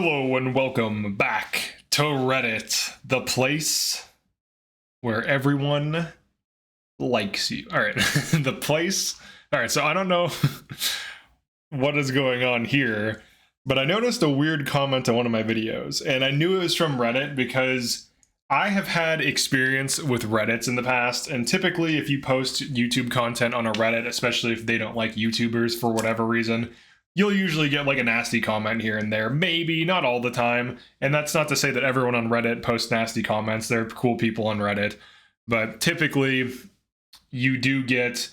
Hello and welcome back to Reddit, the place where everyone likes you. All right, the place. All right, so I don't know what is going on here, but I noticed a weird comment on one of my videos, and I knew it was from Reddit because I have had experience with Reddits in the past, and typically if you post YouTube content on a Reddit, especially if they don't like YouTubers for whatever reason, you'll usually get like a nasty comment here and there, maybe, not all the time. And that's not to say that everyone on Reddit posts nasty comments. There are cool people on Reddit. But typically, you do get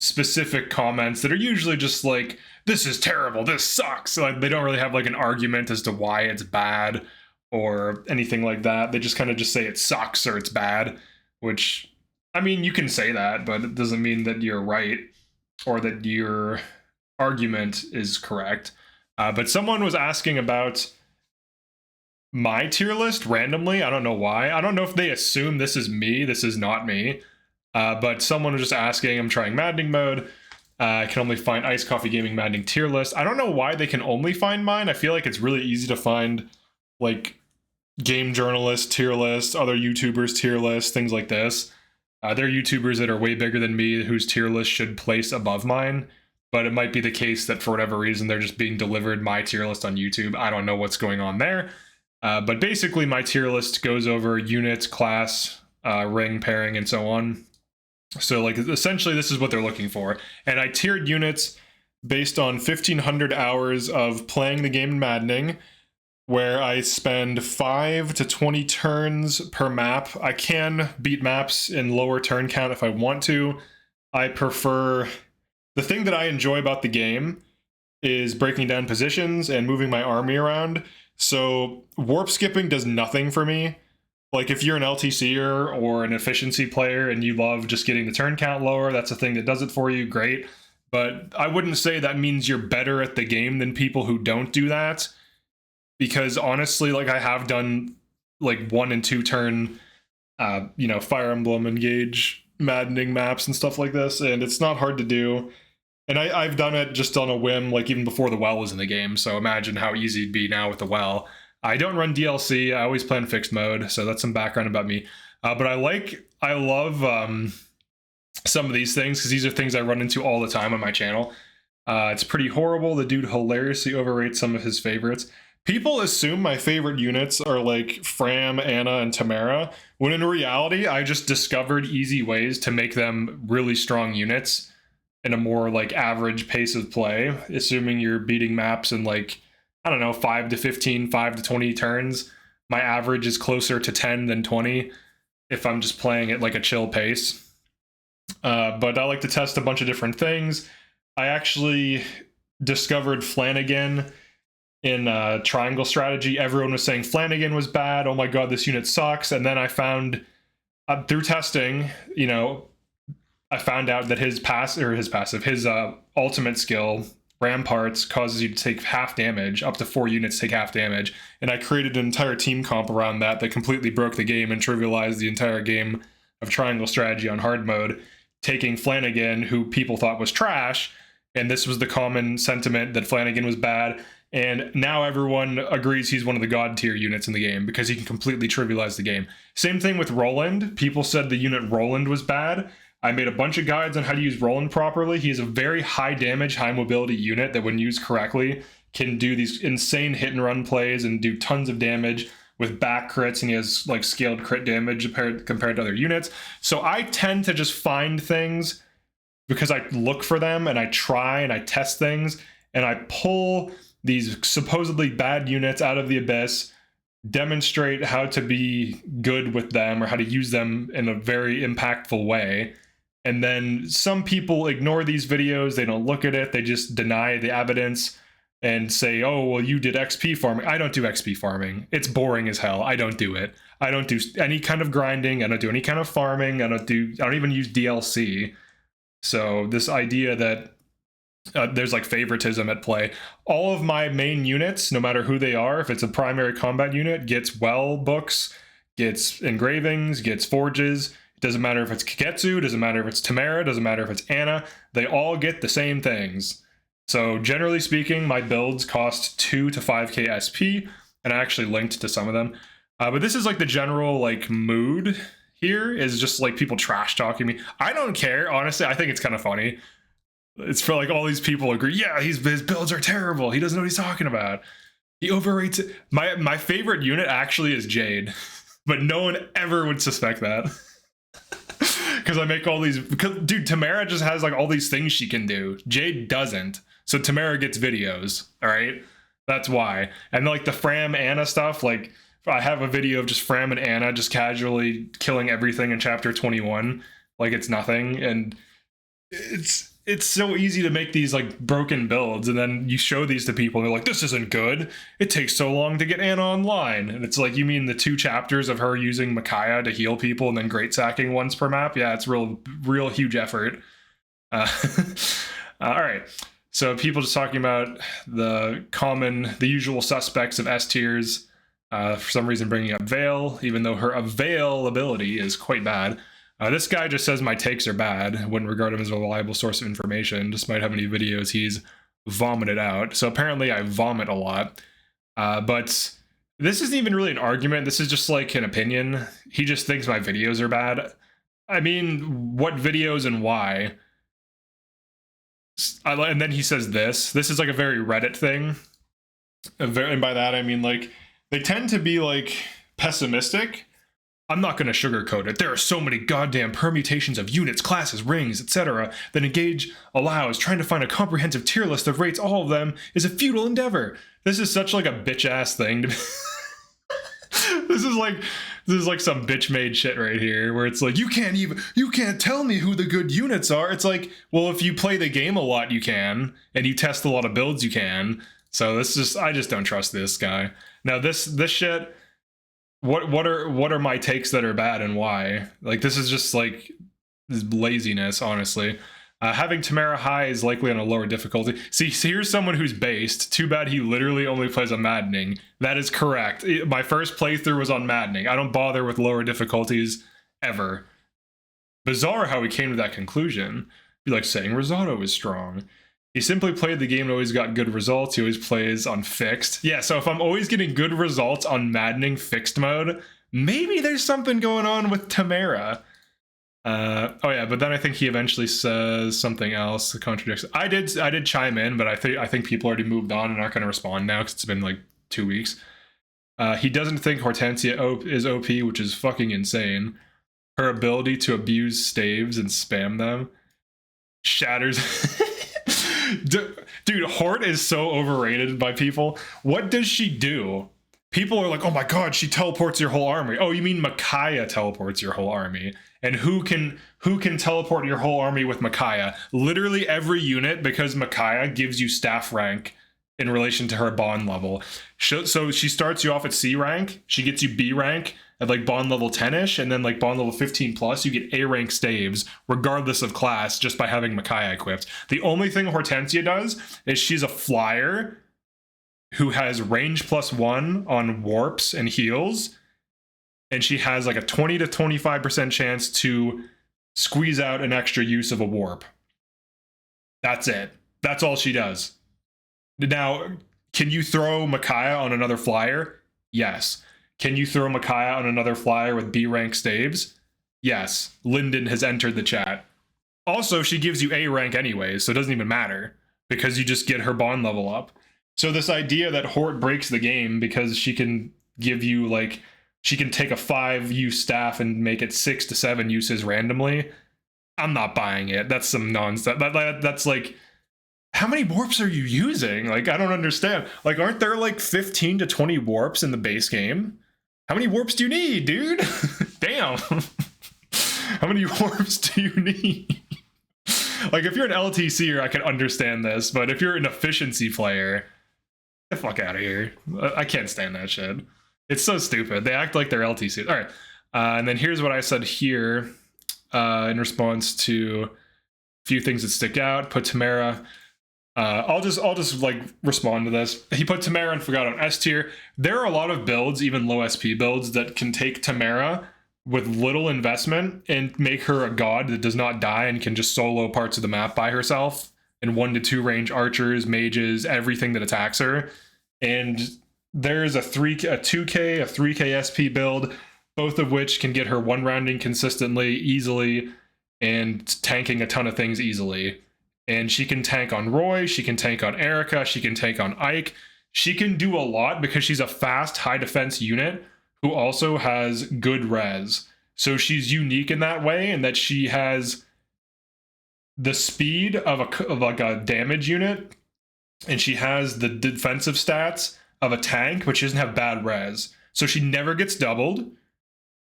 specific comments that are usually just like, this is terrible, this sucks. Like, they don't really have like an argument as to why it's bad or anything like that. They just kind of just say it sucks or it's bad, which, I mean, you can say that, but it doesn't mean that you're right or that you're argument is correct. But someone was asking about my tier list randomly. I don't know why. I don't know if they assume this is me. This is not me. But someone was just asking. I'm trying maddening mode. I can only find Ice Coffee Gaming maddening tier list. I don't know why they can only find mine. I feel like it's really easy to find like game journalist tier list, other YouTubers tier list, things like this. There are YouTubers that are way bigger than me whose tier list should place above mine. But it might be the case that for whatever reason, they're just being delivered my tier list on YouTube. I don't know what's going on there. But basically, my tier list goes over units, class, ring, pairing, and so on. So like essentially, this is what they're looking for. And I tiered units based on 1,500 hours of playing the game in Maddening, where I spend 5 to 20 turns per map. I can beat maps in lower turn count if I want to. I prefer... The thing that I enjoy about the game is breaking down positions and moving my army around. So warp skipping does nothing for me. Like if you're an LTCer or an efficiency player and you love just getting the turn count lower, that's a thing that does it for you, great. But I wouldn't say that means you're better at the game than people who don't do that. Because honestly, like I have done like 1 and 2 turn, Fire Emblem Engage maddening maps and stuff like this, and it's not hard to do. And I've done it just on a whim, like even before the well was in the game, so imagine how easy it'd be now with the well. I don't run DLC, I always play in fixed mode, so that's some background about me. But I love some of these things, because these are things I run into all the time on my channel. It's pretty horrible. The dude hilariously overrates some of his favorites. People assume my favorite units are like Fram, Anna, and Tamara, when in reality, I just discovered easy ways to make them really strong units in a more like average pace of play, assuming you're beating maps in like, I don't know, 5 to 15, 5 to 20 turns. My average is closer to 10 than 20 if I'm just playing at like a chill pace. But I like to test a bunch of different things. I actually discovered Flanagan in triangle strategy. Everyone was saying Flanagan was bad. Oh my god, this unit sucks. And then I found through testing, I found out that his ultimate skill, Ramparts, causes you to take half damage, up to 4 units take half damage. And I created an entire team comp around that completely broke the game and trivialized the entire game of triangle strategy on hard mode, taking Flanagan, who people thought was trash, and this was the common sentiment that Flanagan was bad. And now everyone agrees he's one of the god tier units in the game because he can completely trivialize the game. Same thing with Roland. People said the unit Roland was bad. I made a bunch of guides on how to use Roland properly. He is a very high damage, high mobility unit that when used correctly can do these insane hit and run plays and do tons of damage with back crits, and he has like scaled crit damage compared to other units. So I tend to just find things because I look for them and I try and I test things and I pull these supposedly bad units out of the abyss, demonstrate how to be good with them or how to use them in a very impactful way. And then some people ignore these videos, they don't look at it, they just deny the evidence and say, oh, well, you did XP farming. I don't do XP farming. It's boring as hell. I don't do it. I don't do any kind of grinding. I don't do any kind of farming. I don't even use DLC. So this idea that there's like favoritism at play. All of my main units, no matter who they are, if it's a primary combat unit, gets well books, gets engravings, gets forges. It doesn't matter if it's Kagetsu, doesn't matter if it's Tamara, doesn't matter if it's Anna. They all get the same things. So generally speaking, my builds cost 2 to 5k SP, and I actually linked to some of them. But this is like the general like mood here is just like people trash talking me. I don't care, honestly. I think it's kind of funny. It's for like all these people agree, yeah, his builds are terrible. He doesn't know what he's talking about. He overrates it. My favorite unit actually is Jade, but no one ever would suspect that. Because I make all these, dude, Tamara just has like all these things she can do. Jade doesn't. So Tamara gets videos, all right? That's why. And like the Fram Anna stuff, like I have a video of just Fram and Anna just casually killing everything in chapter 21. Like it's nothing. And it's so easy to make these like broken builds, and then you show these to people and they're like, this isn't good. It takes so long to get Anna online. And it's like, you mean the 2 chapters of her using Micaiah to heal people and then great sacking once per map? Yeah, it's real huge effort. All right. So people just talking about the usual suspects of S tiers. For some reason bringing up Veil, even though her availability is quite bad. This guy just says my takes are bad. I wouldn't regard him as a reliable source of information, despite how many videos he's vomited out. So apparently I vomit a lot. But this isn't even really an argument. This is just like an opinion. He just thinks my videos are bad. I mean, what videos and why? And then he says this. This is like a very Reddit thing. And by that, I mean, like, they tend to be like pessimistic. I'm not going to sugarcoat it. There are so many goddamn permutations of units, classes, rings, etc. that Engage allows. Trying to find a comprehensive tier list that rates all of them is a futile endeavor. This is such like a bitch-ass thing. This is like some bitch-made shit right here, where it's like, you can't tell me who the good units are. It's like, well, if you play the game a lot, you can, and you test a lot of builds, you can. So I just don't trust this guy. Now this shit. What are my takes that are bad and why? Like, this is just like this laziness, honestly. Having Tamara high is likely on a lower difficulty. See, here's someone who's based. Too bad he literally only plays on Maddening. That is correct. My first playthrough was on Maddening. I don't bother with lower difficulties ever. Bizarre how he came to that conclusion. Be like saying Risotto is strong. He simply played the game and always got good results. He always plays on fixed. Yeah, so if I'm always getting good results on Maddening fixed mode, maybe there's something going on with Tamara. Oh yeah, but then I think he eventually says something else that contradicts. I did chime in, but I think people already moved on and aren't going to respond now because it's been like 2 weeks. He doesn't think Hortensia is OP, which is fucking insane. Her ability to abuse staves and spam them shatters. Dude, Hort is so overrated by people. What does she do? People are like, oh my god, she teleports your whole army. Oh, you mean Micaiah teleports your whole army? And who can teleport your whole army with Micaiah? Literally every unit, because Micaiah gives you staff rank in relation to her bond level. So she starts you off at C rank, she gets you B rank at like bond level 10-ish, and then like bond level 15 plus, you get A rank staves, regardless of class, just by having Micaiah equipped. The only thing Hortensia does is she's a flyer who has range +1 on warps and heals, and she has like a 20 to 25% chance to squeeze out an extra use of a warp. That's it. That's all she does. Now, can you throw Micaiah on another flyer? Yes. Can you throw Micaiah on another flyer with B rank staves? Yes. Lyndon has entered the chat. Also, she gives you A rank anyways, so it doesn't even matter, because you just get her bond level up. So this idea that Hort breaks the game because she can give you, like, she can take a 5-use staff and make it 6 to 7 uses randomly, I'm not buying it. That's some nonsense. That's like, how many warps are you using? Like, I don't understand. Like, aren't there like 15 to 20 warps in the base game? How many warps do you need, dude? Damn. How many warps do you need? Like, if you're an LTCer, I can understand this, but if you're an efficiency player, get the fuck out of here. I can't stand that shit. It's so stupid. They act like they're LTC. All right. And then here's what I said here in response to a few things that stick out. Put Tamara. I'll just like respond to this. He put Tamara and Fatot on S tier. There are a lot of builds, even low SP builds, that can take Tamara with little investment and make her a god that does not die and can just solo parts of the map by herself and 1 to 2 range archers, mages, everything that attacks her. And there's a 2k, a 3k SP build, both of which can get her one rounding consistently, easily, and tanking a ton of things easily. And she can tank on Roy, she can tank on Erica, she can tank on Ike. She can do a lot because she's a fast, high defense unit who also has good res. So she's unique in that way, in that she has the speed of like a damage unit, and she has the defensive stats of a tank, but she doesn't have bad res. So she never gets doubled,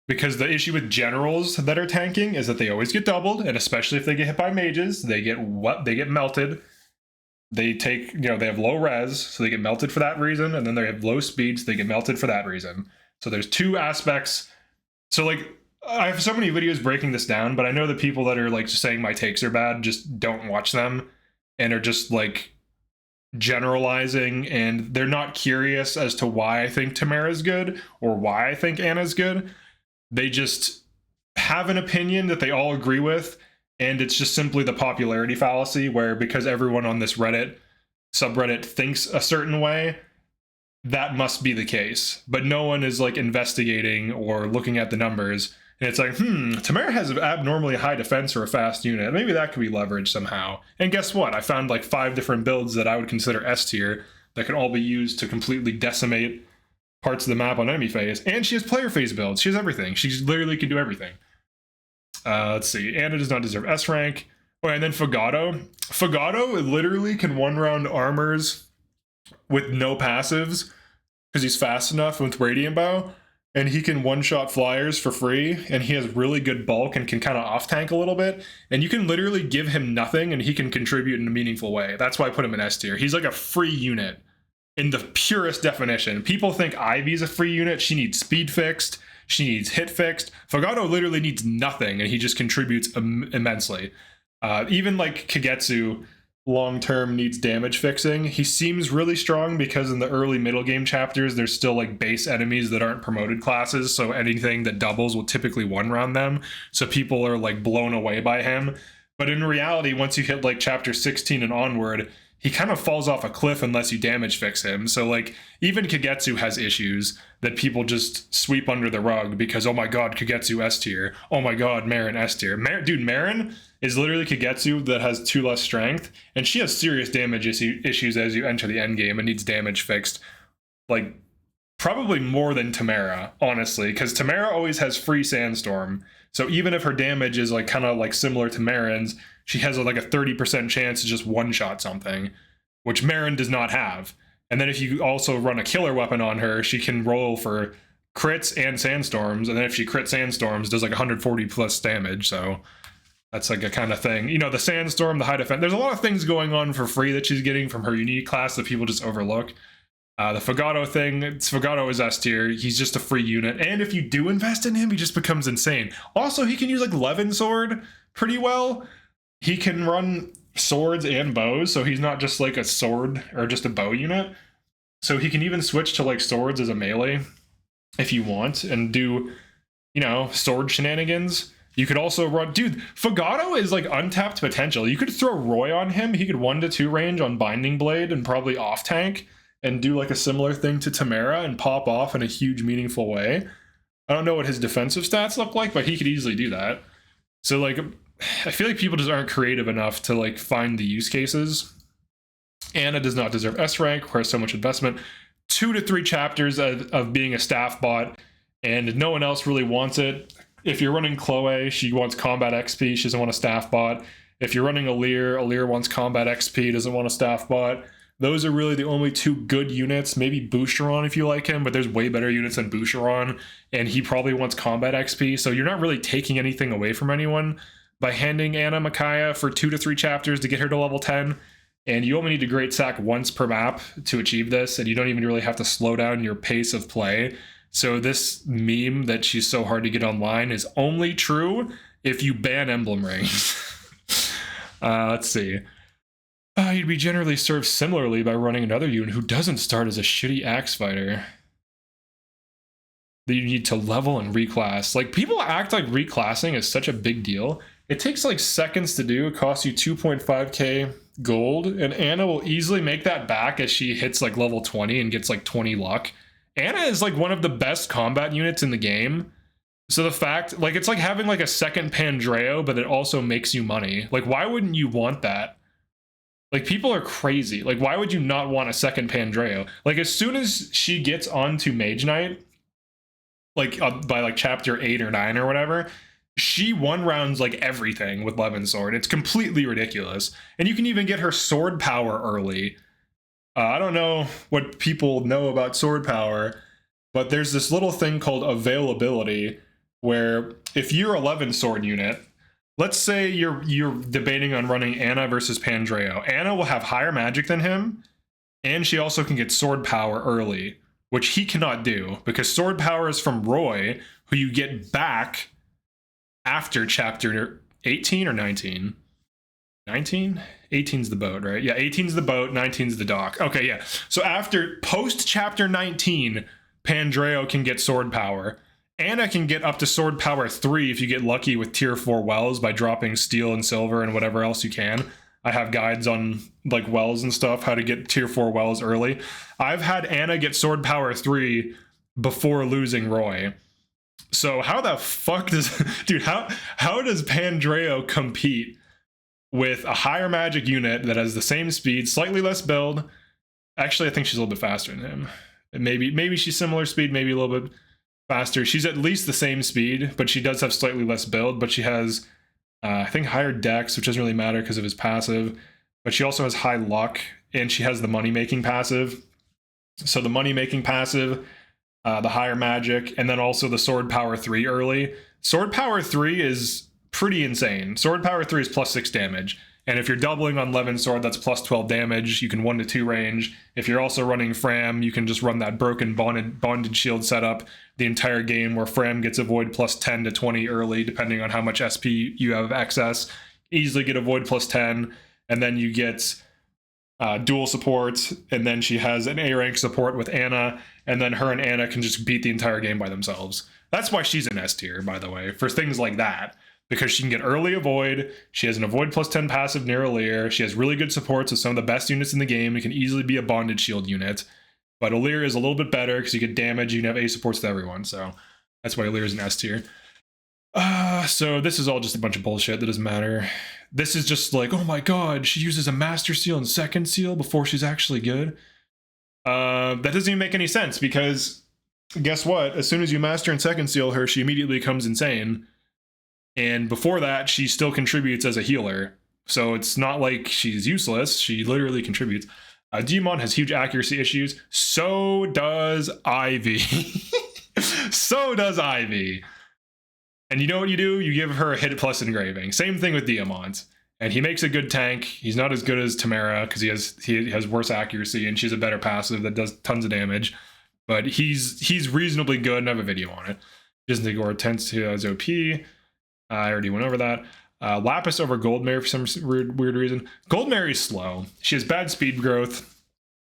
because the issue with generals that are tanking is that they always get doubled, and especially if they get hit by mages, they get melted. They take, they have low res, so they get melted for that reason, and then they have low speed, so they get melted for that reason. So there's two aspects. So like, I have so many videos breaking this down, but I know the people that are like just saying my takes are bad just don't watch them and are just like generalizing, and they're not curious as to why I think Tamara's good or why I think Anna's good. They just have an opinion that they all agree with, and it's just simply the popularity fallacy, where because everyone on this subreddit thinks a certain way, that must be the case. But no one is like investigating or looking at the numbers, and it's like, Tamara has an abnormally high defense for a fast unit. Maybe that could be leveraged somehow. And guess what? I found like 5 different builds that I would consider S tier that can all be used to completely decimate parts of the map on enemy phase. And she has player phase builds. She has everything. She literally can do everything. Let's see. Anna does not deserve S rank. Oh, and then Fagato. Fagato literally can one-round armors with no passives because he's fast enough with Radiant Bow, and he can one-shot flyers for free, and he has really good bulk and can kind of off-tank a little bit, and you can literally give him nothing and he can contribute in a meaningful way. That's why I put him in S tier. He's like a free unit in the purest definition. People think Ivy's a free unit. She needs speed fixed. She needs hit fixed. Fagato literally needs nothing, and he just contributes immensely. Even like Kagetsu long-term needs damage fixing. He seems really strong because in the early middle game chapters, there's still like base enemies that aren't promoted classes, so anything that doubles will typically one-round them. So people are like blown away by him. But in reality, once you hit like chapter 16 and onward, he kind of falls off a cliff unless you damage fix him. So like even Kagetsu has issues that people just sweep under the rug because, oh my god, Kagetsu S tier. Oh my god, Marin S tier. Dude, Marin is literally Kagetsu that has 2 less strength, and she has serious damage issues as you enter the end game and needs damage fixed. Like probably more than Tamara, honestly, because Tamara always has free Sandstorm. So even if her damage is like kind of like similar to Marin's, she has like a 30% chance to just one-shot something, which Marin does not have. And then if you also run a killer weapon on her, she can roll for crits and sandstorms, and then if she crit sandstorms, does like 140 plus damage. So that's like a kind of thing. The sandstorm, the high defense, there's a lot of things going on for free that she's getting from her unique class that people just overlook. The Fagato thing, Fagato is S tier. He's just a free unit, and if you do invest in him, he just becomes insane. Also, he can use like Levin Sword pretty well. He can run swords and bows, so he's not just like a sword or just a bow unit. So he can even switch to like swords as a melee if you want and do, sword shenanigans. You could also run, dude, Fagato is like untapped potential. You could throw Roy on him. He could 1 to 2 range on Binding Blade and probably off tank and do like a similar thing to Tamara and pop off in a huge meaningful way. I don't know what his defensive stats look like, but he could easily do that. So like, I feel like people just aren't creative enough to like find the use cases. Anna does not deserve S rank, requires so much investment. 2 to 3 chapters of being a staff bot, and no one else really wants it. If you're running Chloe, she wants combat XP, she doesn't want a staff bot. If you're running Alir wants combat XP, doesn't want a staff bot. Those are really the only 2 good units. Maybe Boucheron if you like him, but there's way better units than Boucheron, and he probably wants combat XP, so you're not really taking anything away from anyone by handing Anna Micaiah for 2 to 3 chapters to get her to level 10, and you only need to great sack once per map to achieve this, and you don't even really have to slow down your pace of play. So this meme that she's so hard to get online is only true if you ban emblem rings. Let's see. You'd be generally served similarly by running another unit who doesn't start as a shitty axe fighter that you need to level and reclass. Like, people act like reclassing is such a big deal. It takes like seconds to do. It costs you 2.5k gold, and Anna will easily make that back as she hits like level 20 and gets like 20 luck. Anna is like one of the best combat units in the game. So the fact, like, it's like having like a second Pandreo, but it also makes you money. Like, why wouldn't you want that? Like, people are crazy. Like, why would you not want a second Pandreo? Like, as soon as she gets onto Mage Knight, like by like chapter 8 or 9 or whatever, she one rounds like everything with Levin Sword. It's completely ridiculous. And you can even get her sword power early. I don't know what people know about sword power, but there's this little thing called availability, where if you're a Levin Sword unit, let's say you're debating on running Anna versus Pandreo. Anna will have higher magic than him, and she also can get sword power early, which he cannot do, because sword power is from Roy, who you get back after chapter 18 or 19. 19? 18's the boat, right? Yeah, 18's the boat, 19's the dock. Okay, yeah. So after post chapter 19, Pandreo can get sword power. Anna can get up to sword power 3 if you get lucky with tier 4 wells by dropping steel and silver and whatever else you can. I have guides on like wells and stuff, how to get tier 4 wells early. I've had Anna get sword power 3 before losing Roy. So how the fuck does dude, how does Pandreo compete with a higher magic unit that has the same speed, slightly less build? Actually, I think she's a little bit faster than him. Maybe she's similar speed, maybe a little bit faster. She's at least the same speed, but she does have slightly less build, but she has I think higher dex, which doesn't really matter because of his passive, but she also has high luck, and she has the money making passive. So the money making passive, the higher magic, and then also the sword power 3 early. Sword power 3 is pretty insane. Sword power 3 is plus 6 damage. And if you're doubling on Levin Sword, that's plus 12 damage. You can 1 to 2 range. If you're also running Fram, you can just run that broken bonded shield setup the entire game, where Fram gets avoid plus 10 to 20 early, depending on how much SP you have excess. Easily get avoid plus 10, and then you get dual support, and then she has an A rank support with Anna, and then her and Anna can just beat the entire game by themselves. That's why she's an S tier, by the way, for things like that. Because she can get early avoid, she has an avoid plus 10 passive near Alir, she has really good supports with some of the best units in the game. It can easily be a bonded shield unit. But Alir is a little bit better because you get damage, you can have A supports to everyone, so that's why Alir is an S tier. So this is all just a bunch of bullshit that doesn't matter. This is just like, oh my god, she uses a Master Seal and Second Seal before she's actually good. That doesn't even make any sense, because guess what? As soon as you Master and Second Seal her, she immediately becomes insane. And before that, she still contributes as a healer. So it's not like she's useless. She literally contributes. Demon has huge accuracy issues. So does Ivy. So does Ivy. And you know what you do? You give her a hit plus engraving. Same thing with Diamant. And he makes a good tank. He's not as good as Tamara because he has worse accuracy, and she's a better passive that does tons of damage. But he's reasonably good, and I have a video on it. Doesn't think or tends to as OP. I already went over that. Lapis over Goldmary for some weird reason. Goldmary's slow. She has bad speed growth.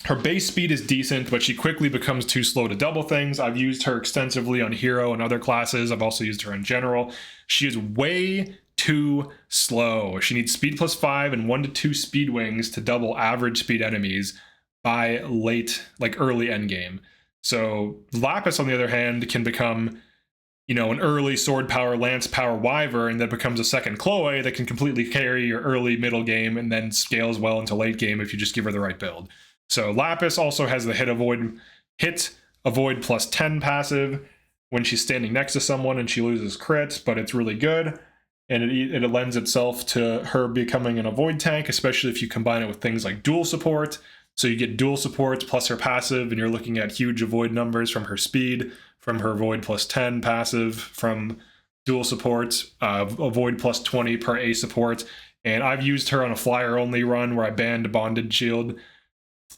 Her base speed is decent, but she quickly becomes too slow to double things. I've used her extensively on Hero and other classes. I've also used her in general. She is way too slow. She needs speed plus 5 and 1 to 2 speed wings to double average speed enemies by late, like early endgame. So Lapis, on the other hand, can become, you know, an early sword power, lance power wyvern that becomes a second Chloe that can completely carry your early middle game and then scales well into late game if you just give her the right build. So Lapis also has the hit avoid plus 10 passive when she's standing next to someone and she loses crit, but it's really good. And it lends itself to her becoming an avoid tank, especially if you combine it with things like dual support. So you get dual support plus her passive, and you're looking at huge avoid numbers from her speed, from her avoid plus 10 passive, from dual support, avoid plus 20 per A support. And I've used her on a flyer only run where I banned bonded shield,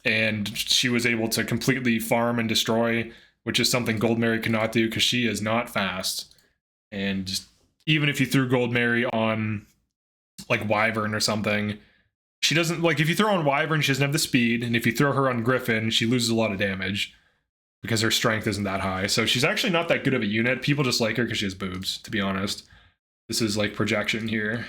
and she was able to completely farm and destroy, which is something Goldmary cannot do because she is not fast. And just, even if you threw Goldmary on like Wyvern or something, she doesn't, like, if you throw on Wyvern, she doesn't have the speed, and if you throw her on Griffin, she loses a lot of damage because her strength isn't that high. So she's actually not that good of a unit. People just like her because she has boobs, to be honest. This is like projection here.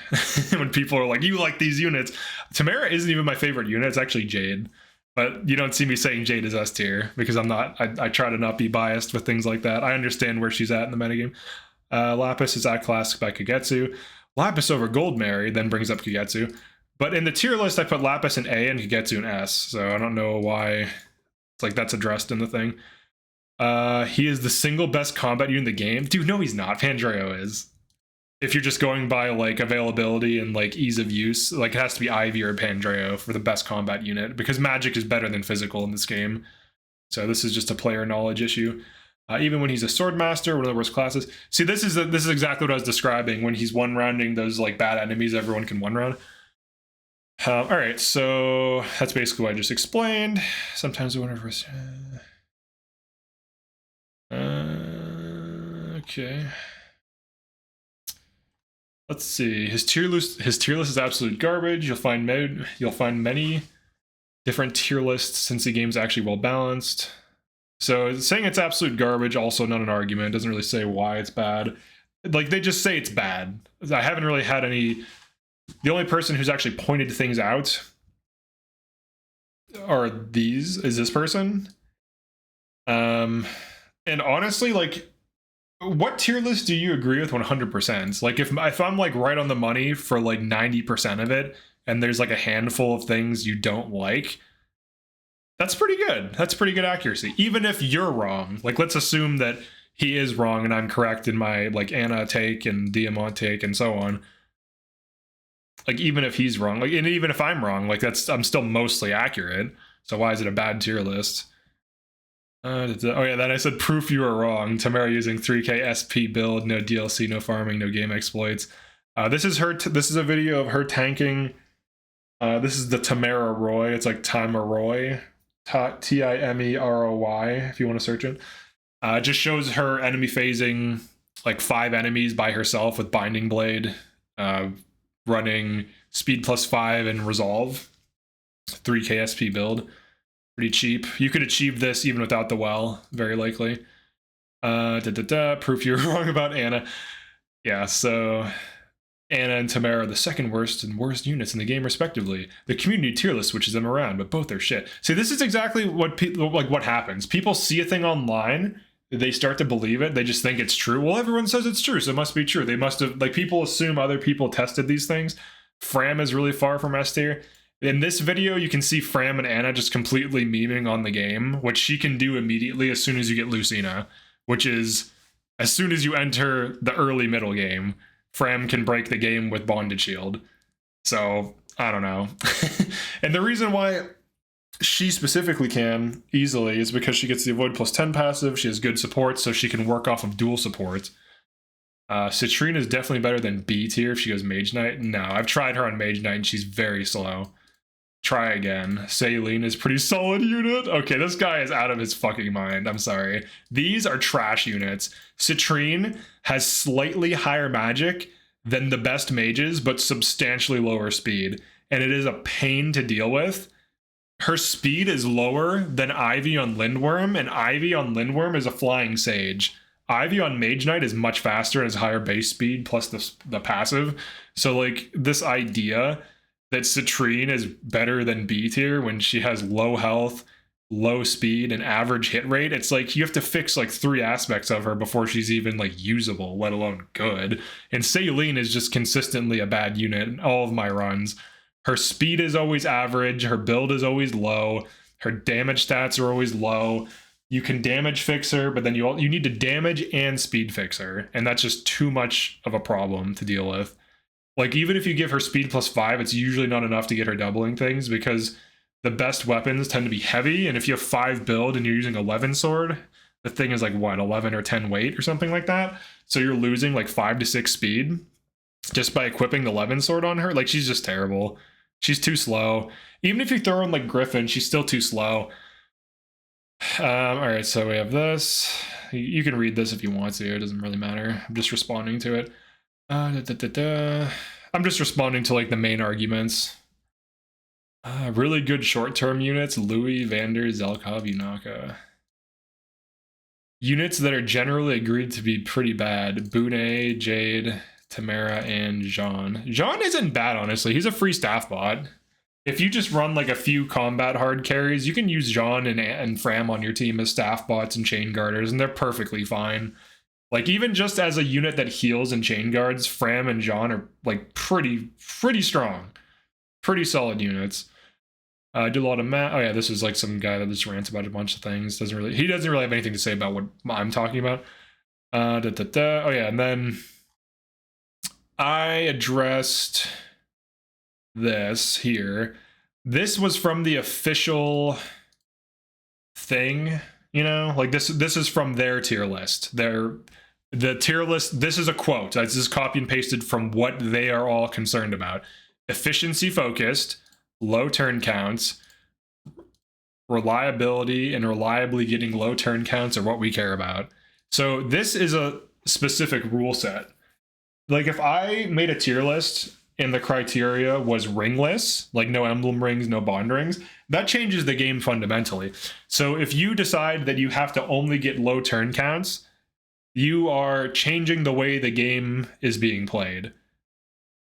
When people are like, you like these units. Tamara isn't even my favorite unit. It's actually Jade. But you don't see me saying Jade is S tier because I'm not. I try to not be biased with things like that. I understand where she's at in the metagame. Lapis is at classic by Kagetsu. Lapis over Goldmary then brings up Kagetsu. But in the tier list, I put Lapis in A and Kagetsu in S. So I don't know why it's like that's addressed in the thing. He is the single best combat unit in the game. Dude, no, he's not. Pandreo is. If you're just going by like availability and like ease of use, like it has to be Ivy or Pandreo for the best combat unit because magic is better than physical in this game. So this is just a player knowledge issue. Even when he's a sword master, one of the worst classes. See, this is exactly what I was describing. When he's one rounding those like bad enemies, everyone can one round. All right, so that's basically what I just explained. Sometimes I wonder if okay. Let's see. His tier list is absolute garbage. You'll find many different tier lists since the game's actually well balanced. So saying it's absolute garbage, also not an argument. Doesn't really say why it's bad. Like they just say it's bad. I haven't really had any. The only person who's actually pointed things out is this person. And honestly, like, what tier list do you agree with 100%? Like, if I'm like right on the money for like 90% of it, and there's like a handful of things you don't like, that's pretty good. That's pretty good accuracy. Even if you're wrong, like let's assume that he is wrong and I'm correct in my like Anna take and Diamant take and so on. Like even if he's wrong, like and even if I'm wrong, like I'm still mostly accurate. So why is it a bad tier list? Oh yeah, then I said proof you were wrong. Tamara using 3k SP build, no DLC, no farming, no game exploits. This is her. This is a video of her tanking. This is the Tamara Roy. It's like Tamara Roy, Timeroy. If you want to search it, it just shows her enemy phasing like 5 enemies by herself with Binding Blade, running speed +5 and resolve. 3k SP build. Pretty cheap. You could achieve this even without the well, very likely. Proof you were wrong about Anna. Yeah, so Anna and Tamara are the second worst and worst units in the game, respectively. The community tier list switches them around, but both are shit. See, this is exactly what what happens. People see a thing online, they start to believe it. They just think it's true. Well, everyone says it's true, so it must be true. They must have, like, people assume other people tested these things. Fram is really far from S tier. In this video, you can see Fram and Anna just completely memeing on the game, which she can do immediately as soon as you get Lucina, which is as soon as you enter the early middle game, Fram can break the game with Bonded Shield. So, I don't know. And the reason why she specifically can easily is because she gets the Avoid +10 passive, she has good support, so she can work off of dual support. Citrinne is definitely better than B tier if she goes Mage Knight. No, I've tried her on Mage Knight and she's very slow. Try again. Saline is pretty solid unit. Okay, this guy is out of his fucking mind. I'm sorry. These are trash units. Citrinne has slightly higher magic than the best mages, but substantially lower speed. And it is a pain to deal with. Her speed is lower than Ivy on Lindworm, and Ivy on Lindworm is a flying sage. Ivy on Mage Knight is much faster and has higher base speed plus the passive. So like this idea that Citrinne is better than B tier when she has low health, low speed, and average hit rate, it's like you have to fix like 3 aspects of her before she's even like usable, let alone good. And Saline is just consistently a bad unit in all of my runs. Her speed is always average, her build is always low, her damage stats are always low. You can damage fix her, but then you need to damage and speed fix her, and that's just too much of a problem to deal with. Like, even if you give her speed +5, it's usually not enough to get her doubling things because the best weapons tend to be heavy, and if you have 5 build and you're using 11 sword, the thing is like, what, 11 or 10 weight or something like that? So you're losing like 5 to 6 speed just by equipping the 11 sword on her. Like, she's just terrible. She's too slow. Even if you throw in like Griffin, she's still too slow. Alright, so we have this. You can read this if you want to, it doesn't really matter. I'm just responding to it. I'm just responding to like the main arguments. Really good short-term units: Louis, Vander, Zelkov, Yunaka. Units that are generally agreed to be pretty bad: Bune, Jade, Tamara and Jean. Jean isn't bad, honestly. He's a free staff bot. If you just run like a few combat hard carries, you can use Jean and Fram on your team as staff bots and chain guarders, and they're perfectly fine. Like, even just as a unit that heals and chain guards, Fram and Jean are like pretty strong. Pretty solid units. I do a lot of math. Oh yeah, this is like some guy that just rants about a bunch of things. He doesn't really have anything to say about what I'm talking about. Oh yeah, and then I addressed this here. This was from the official thing, you know? Like, this is from their tier list. The tier list, this is a quote. This is copy and pasted from what they are all concerned about. Efficiency focused, low turn counts, reliability, and reliably getting low turn counts are what we care about. So this is a specific rule set. Like, if I made a tier list and the criteria was ringless, like no emblem rings, no bond rings, that changes the game fundamentally. So if you decide that you have to only get low turn counts, you are changing the way the game is being played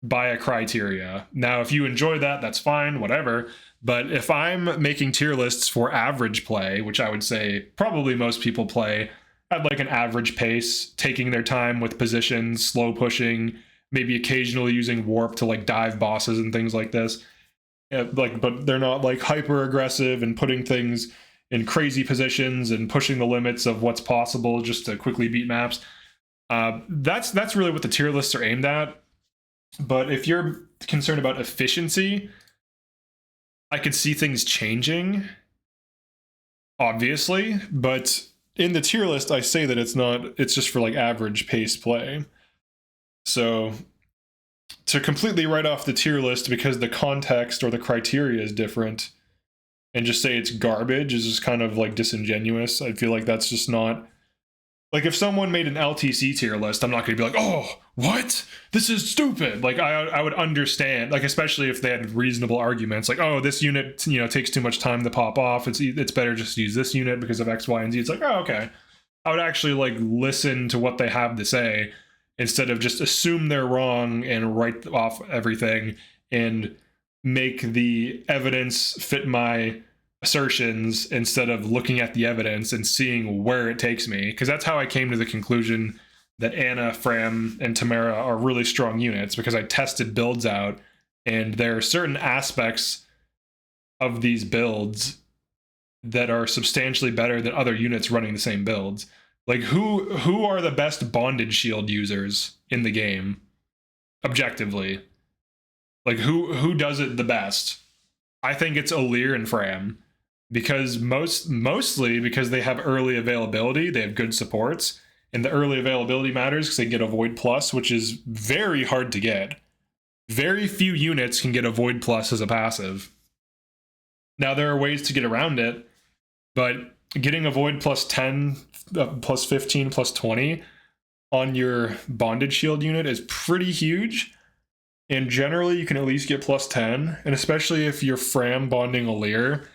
by a criteria. Now, if you enjoy that, that's fine, whatever. But if I'm making tier lists for average play, which I would say probably most people play at like an average pace, taking their time with positions, slow pushing, maybe occasionally using warp to like dive bosses and things like this. But they're not like hyper aggressive and putting things in crazy positions and pushing the limits of what's possible just to quickly beat maps. That's really what the tier lists are aimed at. But if you're concerned about efficiency, I could see things changing, obviously, but in the tier list, I say that it's just for like average pace play. So to completely write off the tier list because the context or the criteria is different and just say it's garbage is just kind of like disingenuous. I feel like that's just not... Like, if someone made an LTC tier list, I'm not going to be like, oh, what? This is stupid. Like, I would understand, like, especially if they had reasonable arguments, like, oh, this unit, you know, takes too much time to pop off. It's better just to use this unit because of X, Y, and Z. It's like, oh, okay. I would actually, like, listen to what they have to say instead of just assume they're wrong and write off everything and make the evidence fit my assertions instead of looking at the evidence and seeing where it takes me, because that's how I came to the conclusion that Anna, Fram, and Tamara are really strong units, because I tested builds out and there are certain aspects of these builds that are substantially better than other units running the same builds. Like, who are the best bondage shield users in the game objectively? Like, who does it the best? I think it's Olir and Fram, because mostly because they have early availability, they have good supports, and the early availability matters because they get a Void Plus, which is very hard to get. Very few units can get a Void Plus as a passive. Now, there are ways to get around it, but getting a Void plus 10, plus 15, plus 20 on your bondage shield unit is pretty huge. And generally, you can at least get plus 10, and especially if you're Fram bonding Olir,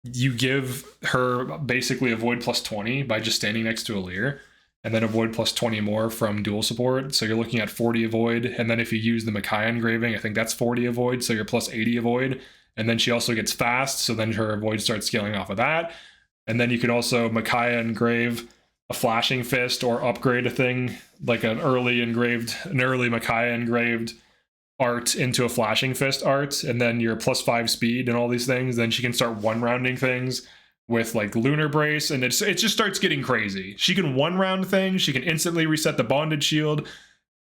you give her basically a Void plus 20 by just standing next to Olir, and then a Void plus 20 more from dual support, so you're looking at 40 avoid, and then if you use the Makai engraving, I think that's 40 avoid, so you're plus 80 avoid, and then she also gets fast, so then her avoid starts scaling off of that, and then you can also Makai engrave a flashing fist or upgrade a thing, like an early Makai engraved art into a flashing fist art, and then your plus 5 speed and all these things. Then she can start one rounding things with like lunar brace, and it just starts getting crazy. She can one round things, she can instantly reset the bondage shield.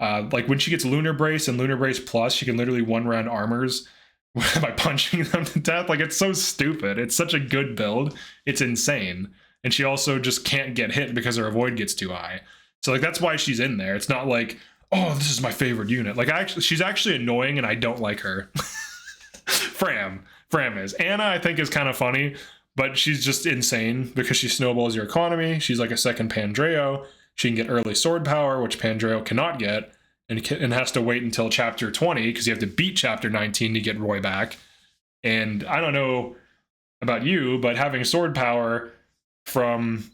Like when she gets lunar brace and lunar brace plus, she can literally one round armors by punching them to death. Like, it's so stupid. It's such a good build, it's insane. And she also just can't get hit because her avoid gets too high. So like, that's why she's in there. It's not like, oh, this is my favorite unit. Like, she's actually annoying and I don't like her. Fram is. Anna, I think, is kind of funny, but she's just insane because she snowballs your economy. She's like a second Pandreo. She can get early sword power, which Pandreo cannot get, and has to wait until chapter 20 because you have to beat chapter 19 to get Roy back. And I don't know about you, but having sword power from,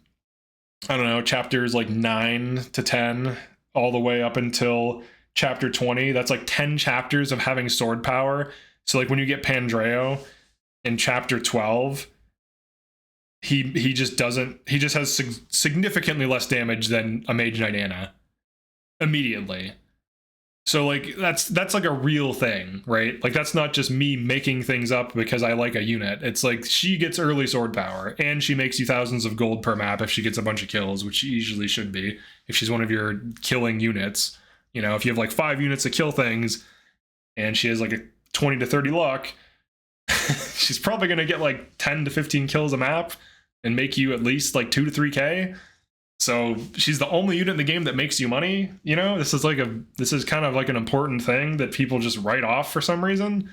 I don't know, chapters like 9 to 10 all the way up until chapter 20, that's like 10 chapters of having sword power. So like when you get Pandreo in chapter 12, he just has significantly less damage than a Mage Knight Anna immediately. So like that's like a real thing, right? Like that's not just me making things up because I like a unit. It's like she gets early sword power and she makes you thousands of gold per map if she gets a bunch of kills, which she usually should be if she's one of your killing units. You know, if you have like 5 units to kill things and she has like a 20 to 30 luck, she's probably going to get like 10 to 15 kills a map and make you at least like 2 to 3k. So she's the only unit in the game that makes you money. You know, this is kind of like an important thing that people just write off for some reason.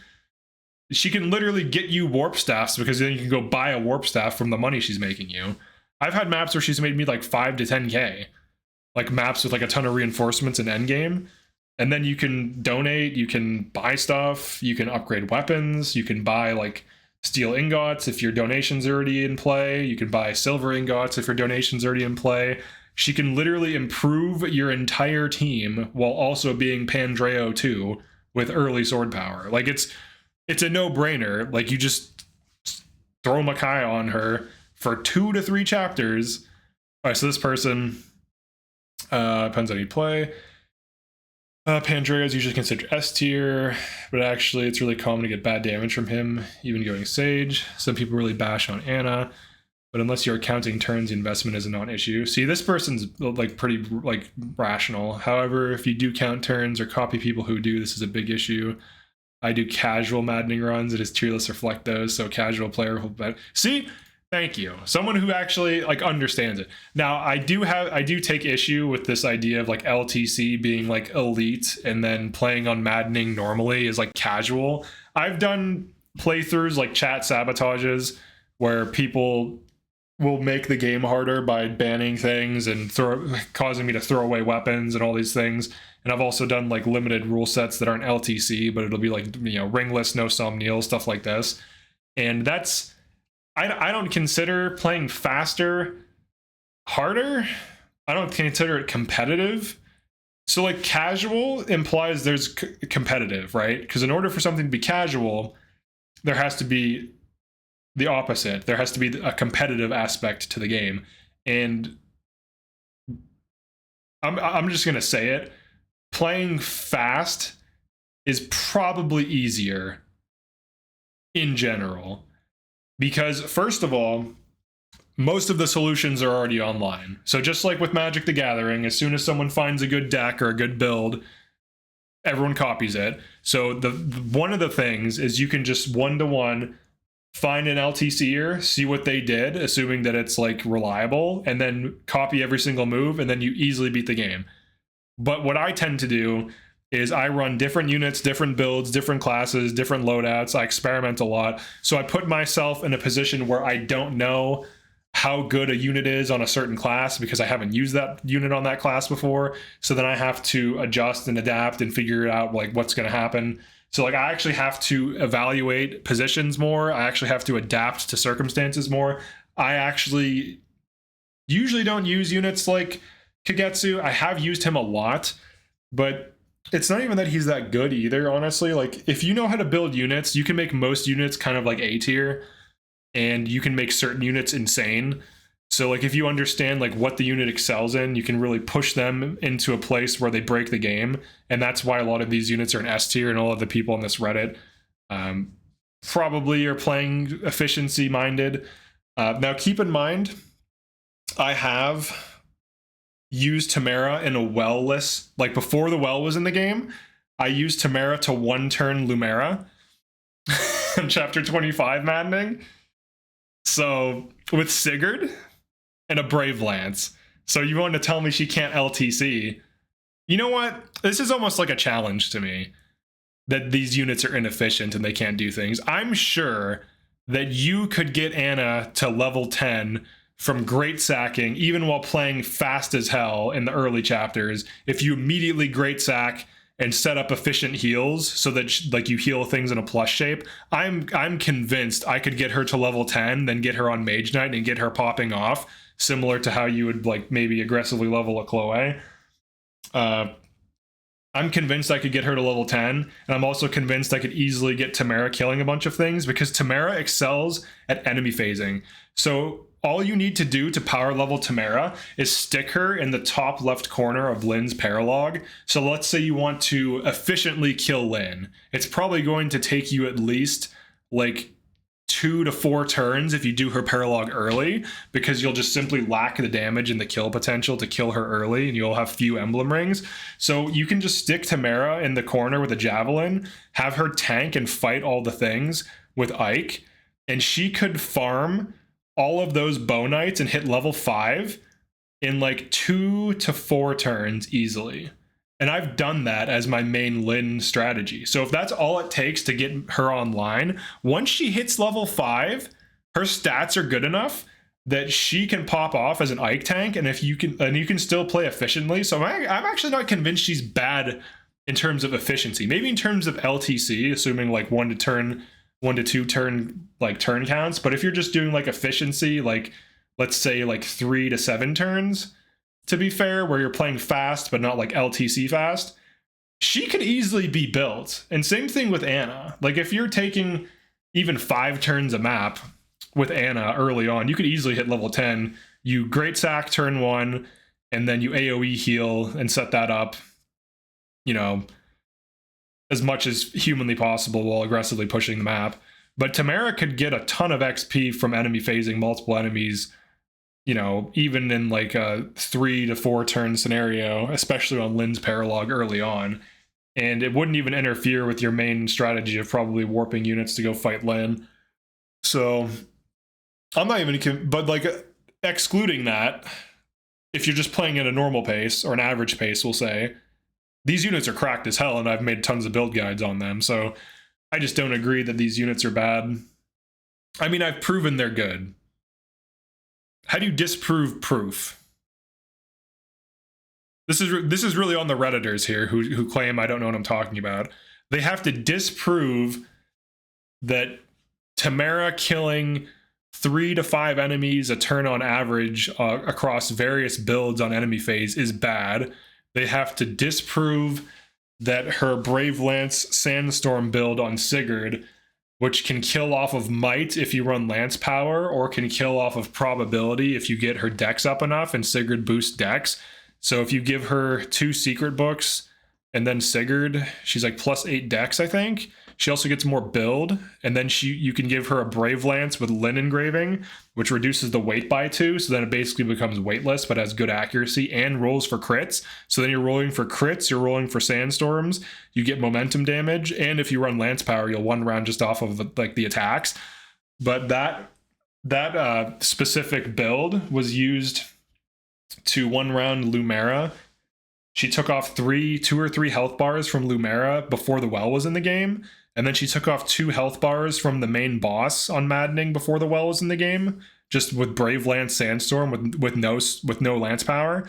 She can literally get you warp staffs because then you can go buy a warp staff from the money she's making you. I've had maps where she's made me like 5 to 10k, like maps with like a ton of reinforcements in endgame. And then you can donate, you can buy stuff, you can upgrade weapons, you can buy like steel ingots if your donation's already in play, you can buy silver ingots if your donation's already in play. She can literally improve your entire team while also being Pandreo 2 with early sword power. Like it's a no-brainer. Like you just throw Makai on her for 2 to 3 chapters. All right, so this person depends on who you play. Pandreo is usually considered S tier, but actually it's really common to get bad damage from him, even going Sage. Some people really bash on Anna, but unless you're counting turns, the investment is a non-issue. See, this person's like pretty like rational. However, if you do count turns or copy people who do, this is a big issue. I do casual maddening runs. It is tier lists reflect those, so casual player will bet. See, thank you. Someone who actually like understands it. Now, I do take issue with this idea of like LTC being like elite and then playing on maddening normally is like casual. I've done playthroughs like chat sabotages where people will make the game harder by banning things and causing me to throw away weapons and all these things. And I've also done like limited rule sets that aren't LTC, but it'll be like, you know, ringless, no somniel, stuff like this. And that's, I don't consider playing faster harder. I don't consider it competitive. So like casual implies there's competitive, right? Because in order for something to be casual, there has to be the opposite. There has to be a competitive aspect to the game. And I'm just going to say it. Playing fast is probably easier in general. Because first of all, most of the solutions are already online. So just like with Magic the Gathering, as soon as someone finds a good deck or a good build, everyone copies it. So one of the things is you can just one-to-one find an LTCer, see what they did, assuming that it's like reliable, and then copy every single move, and then you easily beat the game. But what I tend to do is I run different units, different builds, different classes, different loadouts. I experiment a lot. So I put myself in a position where I don't know how good a unit is on a certain class because I haven't used that unit on that class before. So then I have to adjust and adapt and figure out like what's going to happen. So like I actually have to evaluate positions more. I actually have to adapt to circumstances more. I actually usually don't use units like Kagetsu. I have used him a lot, but it's not even that he's that good either, honestly. Like, if you know how to build units, you can make most units kind of like A tier, and you can make certain units insane. So, like, if you understand, like, what the unit excels in, you can really push them into a place where they break the game. And that's why a lot of these units are in S tier, and all of the people on this Reddit probably are playing efficiency-minded. Now, keep in mind, I have used Tamara in a well-less, like before the well was in the game, I used Tamara to one-turn Lumera in chapter 25 maddening. So with Sigurd and a Brave Lance. So you want to tell me she can't LTC? You know what? This is almost like a challenge to me that these units are inefficient and they can't do things. I'm sure that you could get Anna to level 10 from great sacking, even while playing fast as hell in the early chapters, if you immediately great sack and set up efficient heals so that like you heal things in a plus shape, I'm convinced I could get her to level 10, then get her on Mage Knight and get her popping off, similar to how you would like maybe aggressively level a Chloe. I'm convinced I could get her to level 10, and I'm also convinced I could easily get Tamara killing a bunch of things, because Tamara excels at enemy phasing. So all you need to do to power level Tamara is stick her in the top left corner of Lynn's paralog. So let's say you want to efficiently kill Lynn. It's probably going to take you at least like 2 to 4 turns if you do her paralog early, because you'll just simply lack the damage and the kill potential to kill her early, and you'll have few emblem rings. So you can just stick Tamara in the corner with a javelin, have her tank and fight all the things with Ike, and she could farm all of those bow knights and hit level 5 in like 2 to 4 turns easily. And I've done that as my main Lynn strategy. So if that's all it takes to get her online, once she hits level 5, her stats are good enough that she can pop off as an Ike tank, and you can still play efficiently. So I'm actually not convinced she's bad in terms of efficiency. Maybe in terms of LTC, assuming like 1 to 2 turn like turn counts. But if you're just doing like efficiency, like let's say like 3 to 7 turns, to be fair, where you're playing fast but not like LTC fast, she could easily be built. And same thing with Anna. Like if you're taking even 5 turns a map with Anna early on, you could easily hit level 10. You great sack turn 1, and then you AoE heal and set that up, you know, as much as humanly possible while aggressively pushing the map. But Tamara could get a ton of XP from enemy phasing multiple enemies, you know, even in like a 3 to 4 turn scenario, especially on Lynn's paralog early on. And it wouldn't even interfere with your main strategy of probably warping units to go fight Lynn. So I'm not even, but like excluding that, if you're just playing at a normal pace or an average pace, we'll say, these units are cracked as hell, and I've made tons of build guides on them. So I just don't agree that these units are bad. I mean, I've proven they're good. How do you disprove proof? This is really on the redditors here who claim I don't know what I'm talking about. They have to disprove that Tamara killing 3 to 5 enemies a turn on average across various builds on enemy phase is bad. They have to disprove that her Brave Lance Sandstorm build on Sigurd, which can kill off of might if you run lance power, or can kill off of probability if you get her dex up enough, and Sigurd boosts dex. So if you give her 2 secret books and then Sigurd, she's like +8 dex, I think. She also gets more build, and then you can give her a Brave Lance with Lynn engraving, which reduces the weight by 2, so then it basically becomes weightless but has good accuracy and rolls for crits. So then you're rolling for crits, you're rolling for sandstorms, you get momentum damage, and if you run lance power, you'll 1 round just off of like the attacks. But that specific build was used to 1 round Lumera. She took off 2 or 3 health bars from Lumera before the well was in the game, and then she took off 2 health bars from the main boss on Maddening before the well was in the game, just with Brave Lance Sandstorm with no lance power.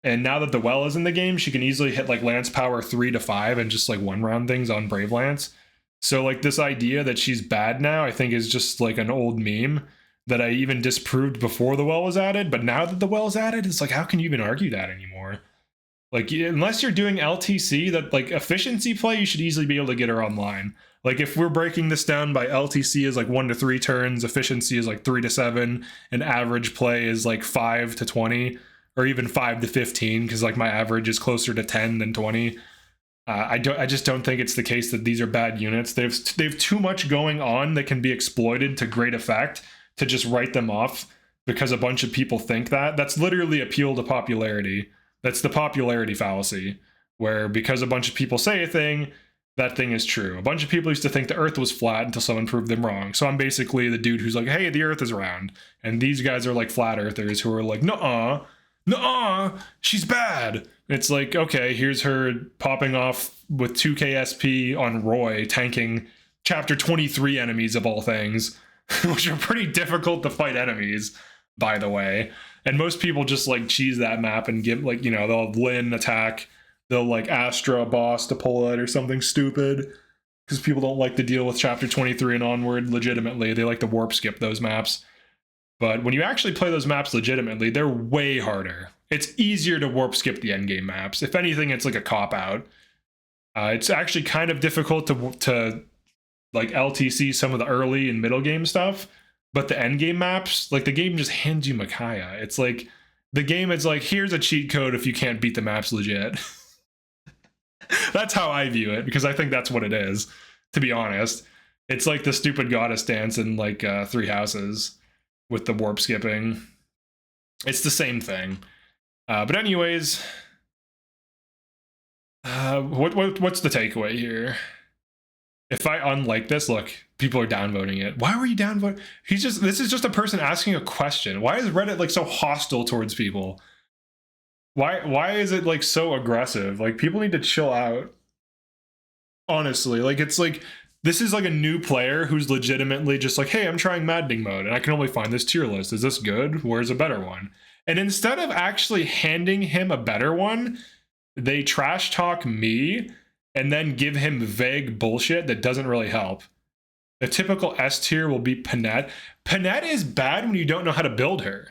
And now that the well is in the game, she can easily hit like lance power 3 to 5 and just like 1 round things on Brave Lance. So like this idea that she's bad now, I think is just like an old meme that I even disproved before the well was added. But now that the well is added, it's like, how can you even argue that anymore? Like, unless you're doing LTC, that like efficiency play, you should easily be able to get her online. Like if we're breaking this down by LTC is like 1 to 3 turns, efficiency is like 3 to 7, and average play is like 5 to 20, or even 5 to 15, because like my average is closer to 10 than 20. I just don't think it's the case that these are bad units. They've too much going on that can be exploited to great effect to just write them off because a bunch of people think that. That's literally appeal to popularity. That's the popularity fallacy, where because a bunch of people say a thing, that thing is true. A bunch of people used to think the earth was flat until someone proved them wrong. So I'm basically the dude who's like, hey, the earth is round. And these guys are like flat earthers who are like, nuh-uh, she's bad. It's like, okay, here's her popping off with 2k SP on Roy, tanking chapter 23 enemies of all things, which are pretty difficult to fight enemies, by the way. And most people just like cheese that map and give like, you know, they'll have Lynn attack, they'll like Astra boss to pull it or something stupid, because people don't like to deal with chapter 23 and onward legitimately. They like to warp skip those maps. But when you actually play those maps legitimately, they're way harder. It's easier to warp skip the endgame maps. If anything, it's like a cop-out. It's actually kind of difficult to like LTC some of the early and middle game stuff, but the end game maps, like the game just hands you Micaiah. It's like the game is like, here's a cheat code if you can't beat the maps legit. That's how I view it, because I think that's what it is, to be honest. It's like the stupid goddess dance in like Three Houses with the warp skipping. It's the same thing. But anyways, what's the takeaway here? If I unlike this, look, people are downvoting it. Why were you downvoting? This is just a person asking a question. Why is Reddit like so hostile towards people? Why is it like so aggressive? Like, people need to chill out. Honestly, like, it's like, this is like a new player who's legitimately just like, hey, I'm trying maddening mode and I can only find this tier list. Is this good? Where's a better one? And instead of actually handing him a better one, they trash talk me and then give him vague bullshit that doesn't really help. The typical S tier will be Panette. Panette is bad when you don't know how to build her.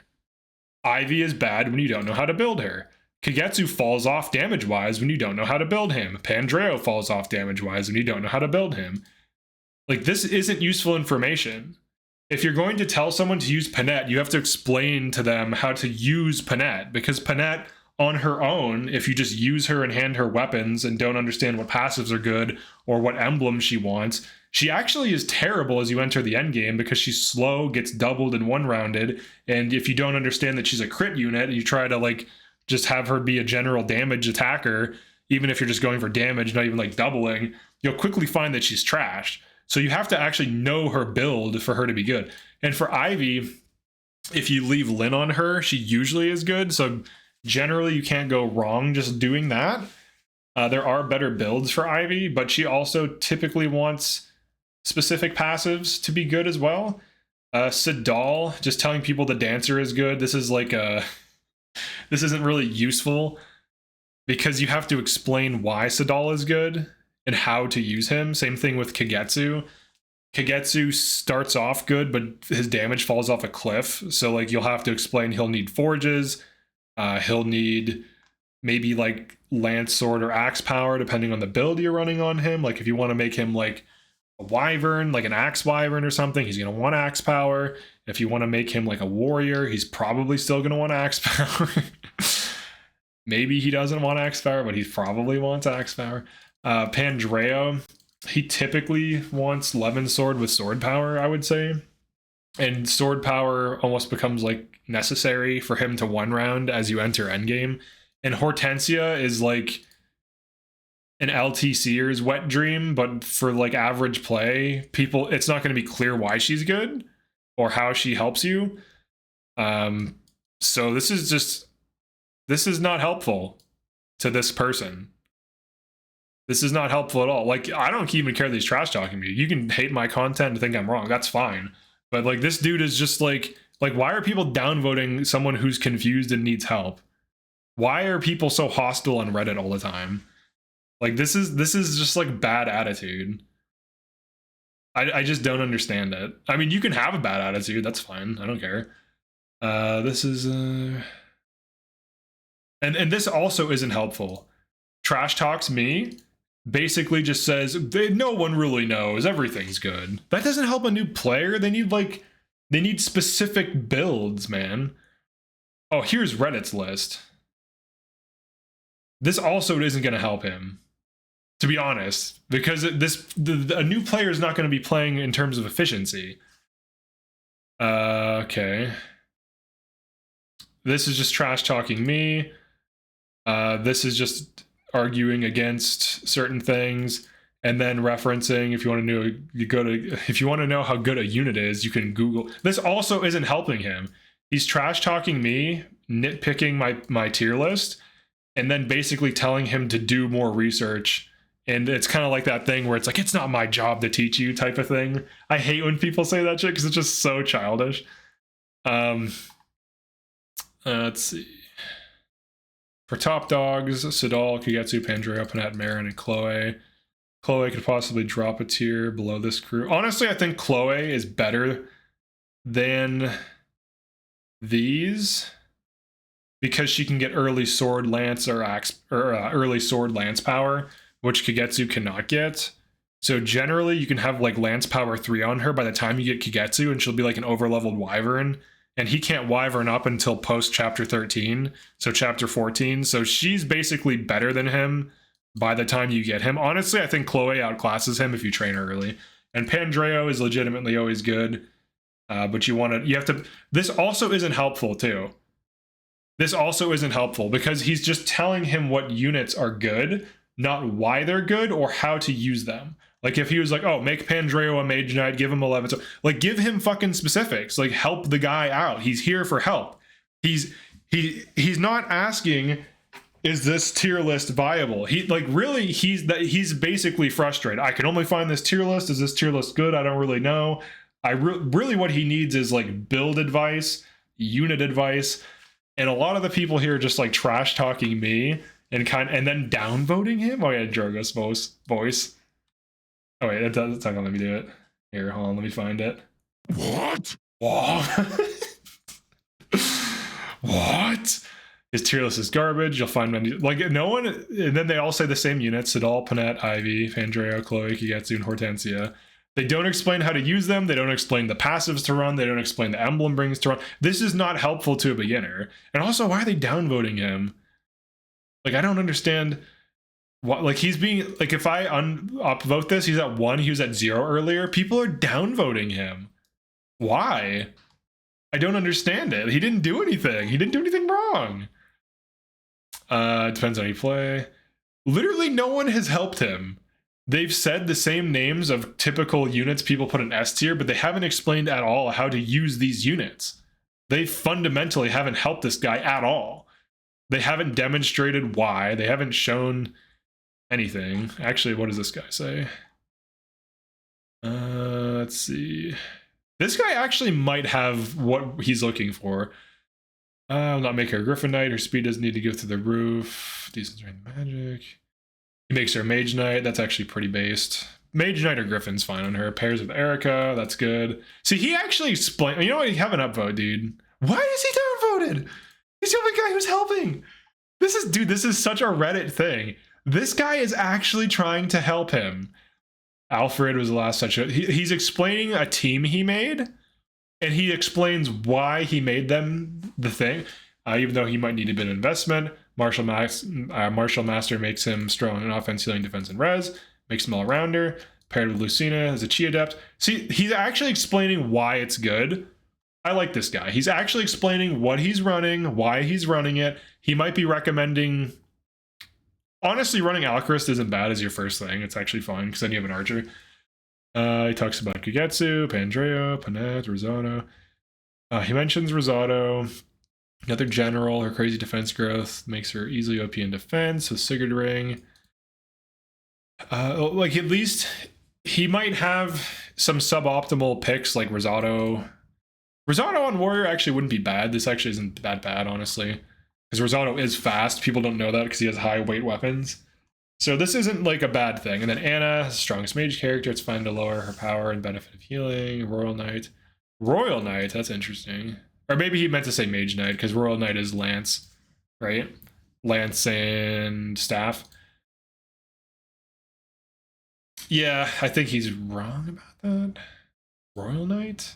Ivy is bad when you don't know how to build her. Kagetsu falls off damage-wise when you don't know how to build him. Pandreo falls off damage-wise when you don't know how to build him. Like, this isn't useful information. If you're going to tell someone to use Panette, you have to explain to them how to use Panette, because Panette, on her own, if you just use her and hand her weapons and don't understand what passives are good or what emblem she wants, she actually is terrible as you enter the endgame, because she's slow, gets doubled and one-rounded, and if you don't understand that she's a crit unit and you try to like just have her be a general damage attacker, even if you're just going for damage, not even like doubling, you'll quickly find that she's trash. So you have to actually know her build for her to be good. And for Ivy, if you leave Lynn on her, she usually is good. So generally you can't go wrong just doing that. There are better builds for Ivy, but she also typically wants specific passives to be good as well. Sidal, just telling people the dancer is good. This is like this isn't really useful, because you have to explain why Sidal is good and how to use him. Same thing with Kagetsu. Kagetsu starts off good, but his damage falls off a cliff. So like, you'll have to explain he'll need forges. He'll need maybe like lance, sword, or axe power, depending on the build you're running on him. Like, if you want to make him like a wyvern, like an axe wyvern or something, he's going to want axe power. If you want to make him like a warrior, he's probably still going to want axe power. Maybe he doesn't want axe power, but he probably wants axe power. Pandreo, he typically wants Levin sword with sword power, I would say. And sword power almost becomes like necessary for him to one round as you enter endgame. And Hortensia is like an LTCer's wet dream, but for like average play, people, it's not going to be clear why she's good or how she helps you. So this is not helpful to this person. This is not helpful at all. Like, I don't even care that he's trash talking me. You can hate my content and think I'm wrong. That's fine. But like, this dude is just like why are people downvoting someone who's confused and needs help? Why are people so hostile on Reddit all the time? Like, this is just like bad attitude. I just don't understand it. I mean, you can have a bad attitude. That's fine. I don't care. This is and this also isn't helpful. Trash talks me. Basically just says no one really knows, everything's good. That doesn't help a new player. They need specific builds, man. Oh, here's Reddit's list. This also isn't going to help him, to be honest, because a new player is not going to be playing in terms of efficiency. Okay. This is just trash talking me. This is just arguing against certain things, and then referencing, if you want to know, if you want to know how good a unit is, you can Google. This also isn't helping him. He's trash talking me, nitpicking my tier list, and then basically telling him to do more research. And it's kind of like that thing where it's like, it's not my job to teach you type of thing. I hate when people say that shit because it's just so childish. Let's see. For top dogs, Sidal, Kagetsu, Pandreo, Panette, Marin, and Chloe. Chloe could possibly drop a tier below this crew. Honestly, I think Chloe is better than these because she can get early sword lance or axe, or early sword lance power, which Kagetsu cannot get. So generally, you can have like Lance Power 3 on her by the time you get Kagetsu, and she'll be like an overleveled Wyvern. And he can't Wyvern up until post Chapter 13, so Chapter 14. So she's basically better than him by the time you get him. Honestly, I think Chloe outclasses him if you train her early. And Pandreo is legitimately always good. But you have to, this also isn't helpful too. This also isn't helpful because he's just telling him what units are good, not why they're good or how to use them. Like if he was like, oh, make Pandreo a Mage Knight, give him 11. So, like give him fucking specifics, like help the guy out. He's here for help. He's not asking, is this tier list viable? He's basically frustrated. I can only find this tier list. Is this tier list good? I don't really know. Really what he needs is like build advice, unit advice, and a lot of the people here are just like trash talking me and then downvoting him. Oh yeah, Drogo's voice. Oh wait, that's not gonna let me do it. Here, hold on, let me find it. What? What? His tier list is garbage. You'll find many, like no one, and then they all say the same units: Sidal, Panette, Ivy, Pandreo, Chloe, Kagetsu, and Hortensia. They don't explain how to use them. They don't explain the passives to run. They don't explain the emblem brings to run. This is not helpful to a beginner. And also, why are they downvoting him? Like, I don't understand what, like he's being, like if I upvote this, he's at 1, he was at 0 earlier. People are downvoting him. Why? I don't understand it. He didn't do anything. He didn't do anything wrong. It depends on how you play. Literally no one has helped him. They've said the same names of typical units people put in S tier, but they haven't explained at all how to use these units. They fundamentally haven't helped this guy at all. They haven't demonstrated why. They haven't shown anything. Actually, what does this guy say? Let's see. This guy actually might have what he's looking for. Not make her a Griffin Knight. Her speed doesn't need to go through the roof. Decent strength magic. He makes her a Mage Knight. That's actually pretty based. Mage Knight or Griffin's fine on her. Pairs with Erica. That's good. See, he actually explained. You know what? You have an upvote, dude. Why is he downvoted? He's the only guy who's helping. This is such a Reddit thing. This guy is actually trying to help him. Alfred was the last such a. He's explaining a team he made, and he explains why he made them the thing. Even though he might need a bit of investment. Martial Master makes him strong in offense, healing, defense, and res. Makes him all-rounder. Paired with Lucina as a Chi Adept. See, he's actually explaining why it's good. I like this guy. He's actually explaining what he's running, why he's running it. He might be recommending... Honestly, running Alchemist isn't bad as your first thing. It's actually fine, because then you have an archer. He talks about Kagetsu, Pandreo, Panette, Risotto. He mentions Risotto. Another general, her crazy defense growth makes her easily OP in defense with Sigurd Ring. Like at least he might have some suboptimal picks like Risotto. Risotto on Warrior actually wouldn't be bad. This actually isn't that bad, honestly. Because Risotto is fast. People don't know that because he has high weight weapons. So this isn't like a bad thing. And then Anna, strongest mage character. It's fine to lower her power and benefit of healing. Royal Knight. Royal Knight, that's interesting. Or maybe he meant to say Mage Knight, because Royal Knight is Lance, right? Lance and Staff. Yeah, I think he's wrong about that. Royal Knight?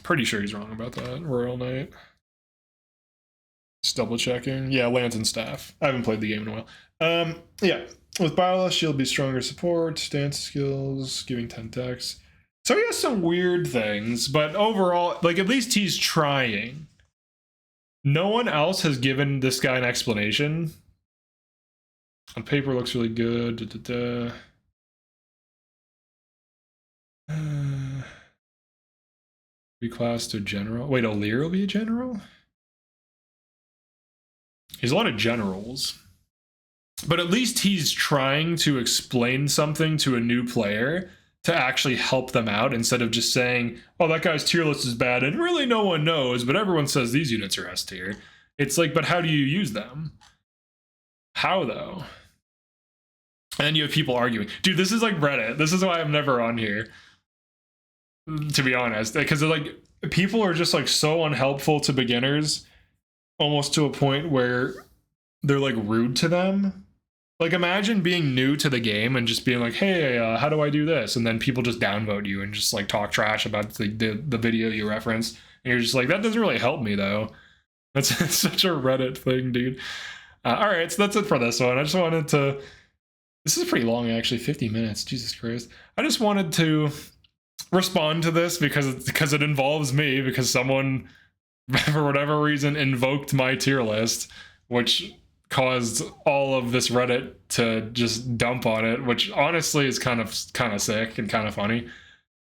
Pretty sure he's wrong about that. Royal Knight. Just double checking. Yeah, Lance and Staff. I haven't played the game in a while. Yeah, with Biola, she'll be stronger support, dance skills, giving 10 decks. So he has some weird things, but overall, like, at least he's trying. No one else has given this guy an explanation. On paper, looks really good. Reclass to general. Wait, O'Lear will be a general? He's a lot of generals. But at least he's trying to explain something to a new player to actually help them out instead of just saying, oh, that guy's tier list is bad and really no one knows, but everyone says these units are S tier. It's like, but how do you use them? How though? And you have people arguing. Dude, this is like Reddit. This is why I'm never on here, to be honest, because like people are just like so unhelpful to beginners, almost to a point where they're like rude to them. Like, imagine being new to the game and just being like, hey, how do I do this? And then people just downvote you and just like talk trash about the video you reference. And you're just like, that doesn't really help me though. That's such a Reddit thing, dude. All right, so that's it for this one. I just wanted to, this is pretty long actually, 50 minutes, Jesus Christ. I just wanted to respond to this because it involves me, because someone, for whatever reason, invoked my tier list, which caused all of this Reddit to just dump on it, which honestly is kind of sick and kind of funny.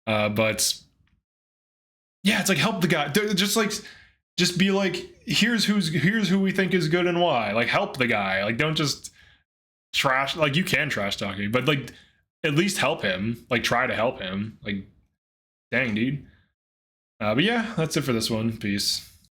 But yeah, it's like, help the guy. Just be like, here's who we think is good and why. Like, help the guy. Like, don't just trash. Like, you can trash talk me, but like, at least help him. Like, try to help him. Like, dang, dude. But yeah, that's it for this one. Peace.